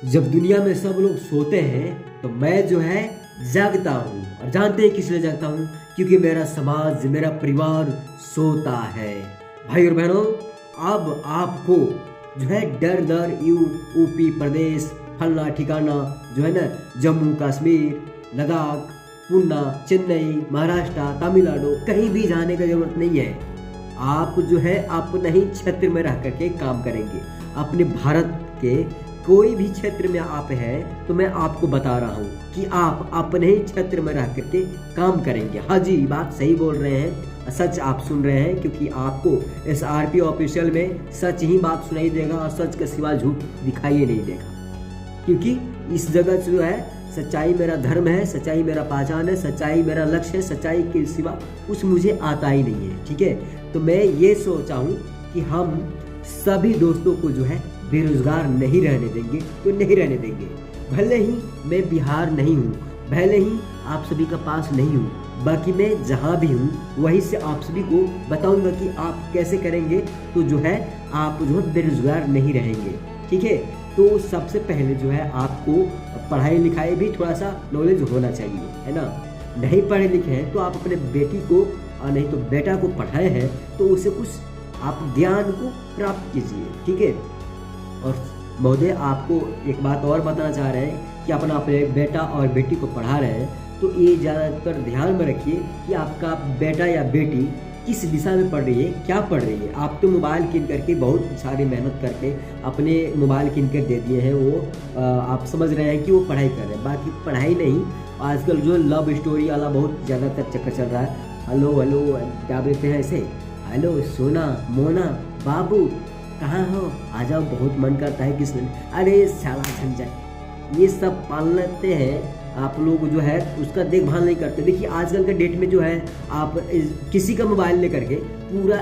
जब दुनिया में सब लोग सोते हैं तो मैं जो है जागता हूँ। और जानते हैं किस लिए जागता हूँ? क्योंकि मेरा समाज, मेरा परिवार सोता है। भाई और बहनों, अब आपको जो है डर डर यूपी प्रदेश फलना ठिकाना जो है ना, जम्मू कश्मीर, लद्दाख, पूना, चेन्नई, महाराष्ट्र, तमिलनाडु, कहीं भी जाने की जरूरत नहीं है। आप जो है अपने ही क्षेत्र में रह करके काम करेंगे। अपने भारत के कोई भी क्षेत्र में आप हैं तो मैं आपको बता रहा हूँ कि आप अपने ही क्षेत्र में रह करके काम करेंगे। हाँ जी, बात सही बोल रहे हैं, सच आप सुन रहे हैं, क्योंकि आपको इस आरपी ऑफिशियल में सच ही बात सुनाई देगा और सच के सिवा झूठ दिखाई नहीं देगा। क्योंकि इस जगह जो है सच्चाई मेरा धर्म है, सच्चाई मेरा पहचान है, सच्चाई मेरा लक्ष्य है, सच्चाई के सिवा कुछ मुझे आता ही नहीं है। ठीक है, तो मैं ये सोचा हूँ कि हम सभी दोस्तों को जो है बेरोजगार नहीं रहने देंगे, तो नहीं रहने देंगे। भले ही मैं बिहार नहीं हूँ, भले ही आप सभी का पास नहीं हूँ, बाकी मैं जहाँ भी हूँ वहीं से आप सभी को बताऊंगा कि आप कैसे करेंगे तो जो है आप जो है बेरोजगार नहीं रहेंगे। ठीक है, तो सबसे पहले जो है आपको पढ़ाई लिखाई भी थोड़ा सा नॉलेज होना चाहिए, है ना। नहीं पढ़े लिखे हैं तो आप अपने बेटी को और नहीं तो बेटा को पढ़ाए हैं तो उसे कुछ आप ज्ञान को प्राप्त कीजिए। ठीक है, और महोदय आपको एक बात और बताना चाह रहे हैं कि अपना अपने बेटा और बेटी को पढ़ा रहे हैं तो ये ज़्यादातर ध्यान में रखिए कि आपका बेटा या बेटी किस दिशा में पढ़ रही है, क्या पढ़ रही है। आप तो मोबाइल किन करके बहुत सारी मेहनत करके अपने मोबाइल किन कर दे दिए हैं, वो आप समझ रहे हैं कि वो पढ़ाई कर रहे हैं, बाकी पढ़ाई नहीं। आजकल जो लव स्टोरी वाला बहुत ज़्यादातर चक्कर चल रहा है। हेलो हेलो क्या बोलते हैं ऐसे, हेलो सोना मोना बाबू कहाँ हो, आ जाओ, बहुत मन करता है किसने, अरे साला झंझट, ये सब पाल लेते हैं। आप लोग जो है उसका देखभाल नहीं करते। देखिए आजकल के डेट में जो है आप किसी का मोबाइल लेकर के पूरा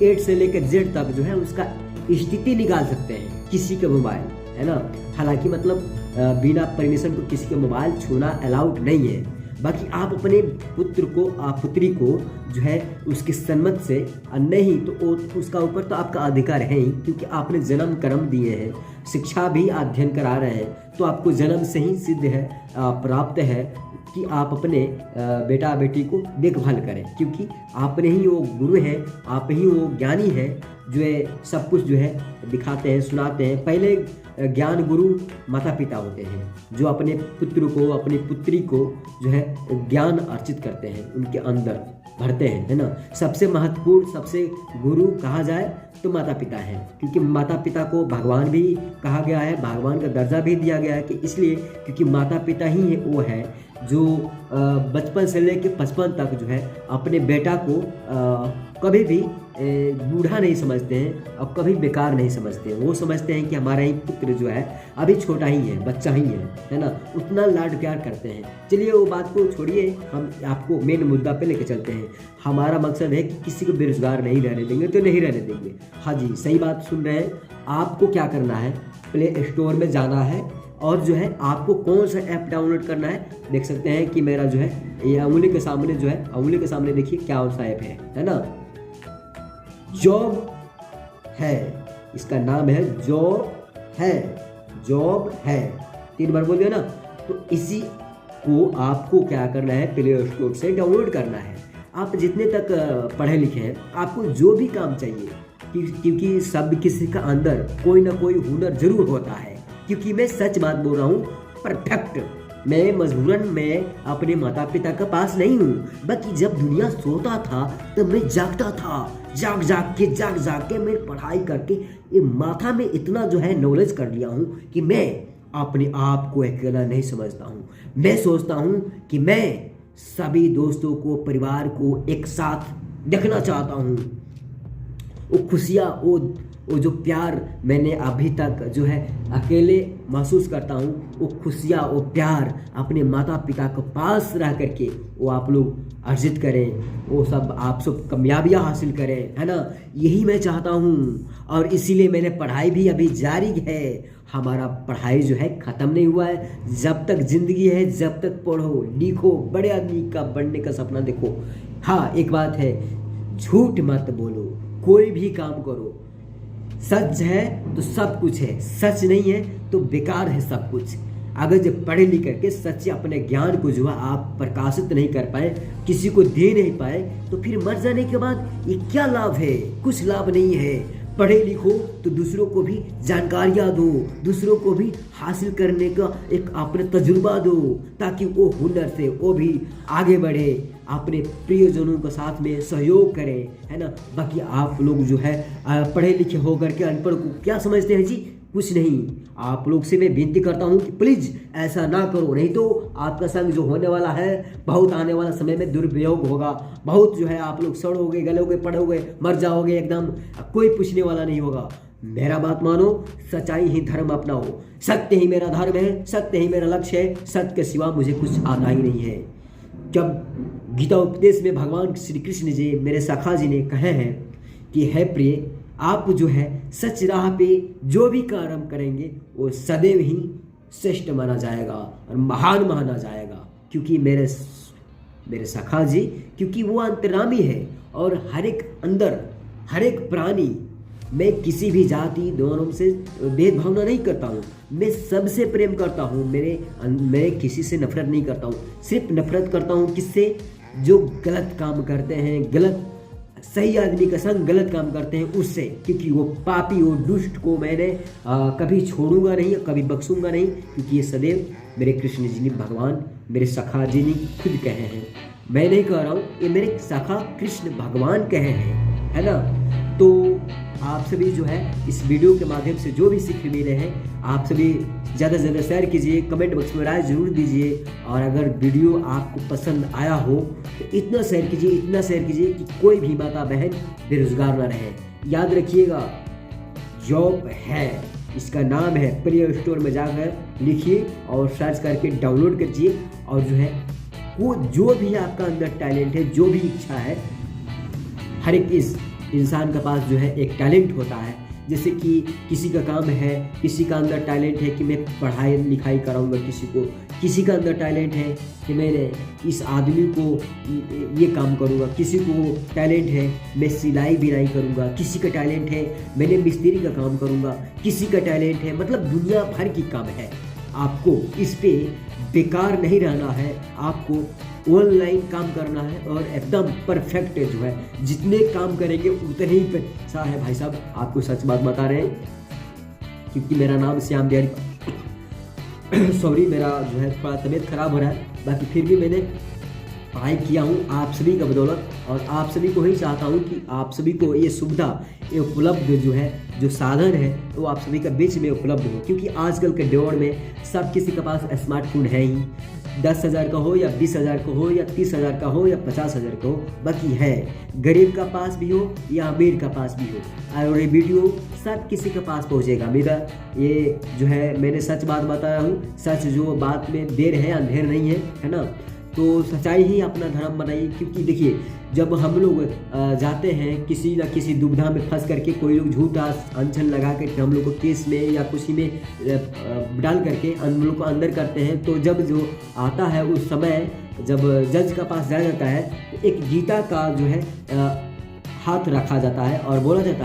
A से लेकर Z तक जो है उसका स्थिति निकाल सकते हैं, किसी का मोबाइल, है ना। हालांकि मतलब बिना परमिशन को किसी का मोबाइल छूना अलाउड नहीं है। बाकी आप अपने पुत्र को पुत्री को जो है उसकी सम्मत से नहीं तो उसका ऊपर तो आपका अधिकार है ही, क्योंकि आपने जन्म कर्म दिए हैं, शिक्षा भी अध्ययन करा रहे हैं, तो आपको जन्म से ही सिद्ध है, प्राप्त है कि आप अपने बेटा बेटी को देखभाल करें, क्योंकि आपने ही वो गुरु हैं, आप ही वो ज्ञानी हैं जो है सब कुछ जो है दिखाते हैं, सुनाते हैं। पहले ज्ञान गुरु माता पिता होते हैं जो अपने पुत्र को, अपनी पुत्री को जो है ज्ञान अर्जित करते हैं, उनके अंदर भरते हैं, है ना। सबसे महत्वपूर्ण, सबसे गुरु कहा जाए तो माता पिता हैं, क्योंकि माता पिता को भगवान भी कहा गया है, भगवान का दर्जा भी दिया गया है कि इसलिए क्योंकि माता पिता ही है वो है जो बचपन से लेकर 55 तक जो है अपने बेटा को कभी भी बूढ़ा नहीं समझते हैं और कभी बेकार नहीं समझते हैं। वो समझते हैं कि हमारा ही पुत्र जो है अभी छोटा ही है, बच्चा ही है ना, उतना लाड प्यार करते हैं। चलिए वो बात को छोड़िए, हम आपको मेन मुद्दा पे लेके चलते हैं। हमारा मकसद है कि किसी को बेरोजगार नहीं रहने देंगे, तो नहीं रहने देंगे। हाँ जी, सही बात सुन रहे हैं। आपको क्या करना है, प्ले स्टोर में जाना है और जो है आपको कौन सा ऐप डाउनलोड करना है, देख सकते हैं कि मेरा जो है ये उंगली के सामने जो है, उंगली के सामने देखिए क्या सा ऐप है ना, जॉब है, इसका नाम है जॉब है, जॉब है, 3 बार बोल दिया ना। तो इसी को आपको क्या करना है, प्ले स्टोर से डाउनलोड करना है। आप जितने तक पढ़े लिखे हैं, आपको जो भी काम चाहिए, क्योंकि सब किसी का अंदर कोई ना कोई हुनर जरूर होता है। क्योंकि मैं सच बात बोल रहा हूँ, परफेक्ट मैं मजबूरन में अपने माता पिता के पास नहीं हूँ, बाकी जब दुनिया सोता था तब मैं जागता था, जाग जाग के मैं पढ़ाई करके ये माथा में इतना जो है नॉलेज कर लिया हूँ कि मैं अपने आप को अकेला नहीं समझता हूँ। मैं सोचता हूँ कि मैं सभी दोस्तों को, परिवार को एक साथ देखना चाहता हूँ। वो खुशियाँ, वो जो प्यार मैंने अभी तक जो है अकेले महसूस करता हूँ, वो खुशियाँ, वो प्यार अपने माता पिता के पास रह करके वो आप लोग अर्जित करें, वो सब आप सब कामयाबियाँ हासिल करें, है ना। यही मैं चाहता हूँ और इसीलिए मैंने पढ़ाई भी अभी जारी है। हमारा पढ़ाई जो है ख़त्म नहीं हुआ है। जब तक ज़िंदगी है, जब तक पढ़ो लिखो, बड़े आदमी का बनने का सपना देखो। हाँ, एक बात है, झूठ मत बोलो, कोई भी काम करो, सच है तो सब कुछ है, सच नहीं है तो बेकार है सब कुछ। अगर जब पढ़े लिख करके सच्चे अपने ज्ञान को जो है आप प्रकाशित नहीं कर पाए, किसी को दे नहीं पाए, तो फिर मर जाने के बाद ये क्या लाभ है? कुछ लाभ नहीं है। पढ़े लिखो तो दूसरों को भी जानकारियाँ दो, दूसरों को भी हासिल करने का एक अपने तजुर्बा दो, ताकि वो हुनर से वो भी आगे बढ़े, अपने प्रियजनों के साथ में सहयोग करें, है ना। बाकी आप लोग जो है पढ़े लिखे होकर के अनपढ़ को क्या समझते हैं जी? कुछ नहीं। आप लोग से मैं विनती करता हूँ कि प्लीज़ ऐसा ना करो, नहीं तो आपका संग जो होने वाला है बहुत आने वाला समय में दुरुपयोग होगा। बहुत जो है आप लोग सड़ोगे, गलोगे, पड़ोगे, मर जाओगे एकदम, कोई पूछने वाला नहीं होगा। मेरा बात मानो, सच्चाई ही धर्म अपनाओ, सत्य ही मेरा धर्म है, सत्य ही मेरा लक्ष्य है, सत्य के सिवा मुझे कुछ आता ही नहीं है। जब गीता उपदेश में भगवान श्री कृष्ण जी मेरे सखा जी ने कहे हैं कि है प्रिय, आप जो है सच राह पे जो भी कर्म करेंगे वो सदैव ही श्रेष्ठ माना जाएगा और महान माना जाएगा, क्योंकि मेरे सखा जी, क्योंकि वो अंतर्यामी है और हर एक अंदर, हर एक प्राणी, मैं किसी भी जाति दोनों से भेदभाव नहीं करता हूँ, मैं सबसे प्रेम करता हूँ। मैं किसी से नफरत नहीं करता हूँ, सिर्फ नफरत करता हूँ किससे? जो गलत काम करते हैं, गलत सही आदमी का संग गलत काम करते हैं उससे, क्योंकि वो पापी, वो दुष्ट को मैंने कभी छोड़ूंगा नहीं, कभी बख्शूंगा नहीं, क्योंकि ये सदैव मेरे कृष्ण जी ने, भगवान मेरे सखा जी ने खुद कहे हैं। मैं नहीं कह रहा हूँ, ये मेरे सखा कृष्ण भगवान कहे हैं, है ना। तो आप सभी जो है इस वीडियो के माध्यम से जो भी सीख मिले हैं, आप सभी ज़्यादा से ज़्यादा शेयर कीजिए, कमेंट बॉक्स में राय जरूर दीजिए, और अगर वीडियो आपको पसंद आया हो तो इतना शेयर कीजिए, इतना शेयर कीजिए कि कोई भी माता बहन बेरोजगार ना रहे। याद रखिएगा, जॉब है, इसका नाम है, प्ले स्टोर में जाकर लिखिए और सर्च करके डाउनलोड कीजिए, और जो है वो जो भी आपका अंदर टैलेंट है, जो भी इच्छा है, हर एक इस इंसान के पास जो है एक टैलेंट होता है। जैसे कि किसी का काम है, किसी का अंदर टैलेंट है कि मैं पढ़ाई लिखाई कराऊंगा, किसी का अंदर टैलेंट है कि मैंने इस आदमी को ये काम करूंगा, किसी को टैलेंट है मैं सिलाई बिनाई करूंगा, किसी का टैलेंट है मैंने मिस्त्री का काम करूंगा, किसी का टैलेंट है, मतलब दुनिया भर की काम है। आपको इस पे बेकार नहीं रहना है, आपको ऑनलाइन काम करना है और एकदम परफेक्ट जो है, जितने काम करेंगे उतने ही पैसा है भाई साहब। आपको सच बात बता रहे हैं, क्योंकि मेरा नाम श्याम बिहारी सॉरी, मेरा जो है थोड़ा तबीयत खराब हो रहा है, बाकी फिर भी मैंने पढ़ाई किया हूँ आप सभी का बदौलत, और आप सभी को ही चाहता हूँ कि आप सभी को ये सुविधा, ये उपलब्ध जो है, जो साधन है वो आप सभी का बीच में उपलब्ध हो, क्योंकि आजकल के दौर में सब किसी के पास स्मार्टफोन है ही। 10,000 का हो या 20,000 का हो या 30,000 का हो या 50,000 का हो, बाकी है गरीब का पास भी हो या अमीर का पास भी हो, और ये वीडियो सब किसी के पास पहुंचेगा। मेरा ये जो है, मैंने सच बात बताया हूँ, सच जो बात में देर है अंधेर नहीं है, है ना। तो सच्चाई ही अपना धर्म बनाइए, क्योंकि देखिए जब हम लोग जाते हैं किसी न किसी दुविधा में फंस करके, कोई लोग झूठा अनशन लगा के हम लोग को केस में या कुछ में डाल करके हम लोग को अंदर करते हैं, तो जब जो आता है उस समय जब जज का पास जाया जाता है, एक गीता का जो है हाथ रखा जाता है और बोला जाता है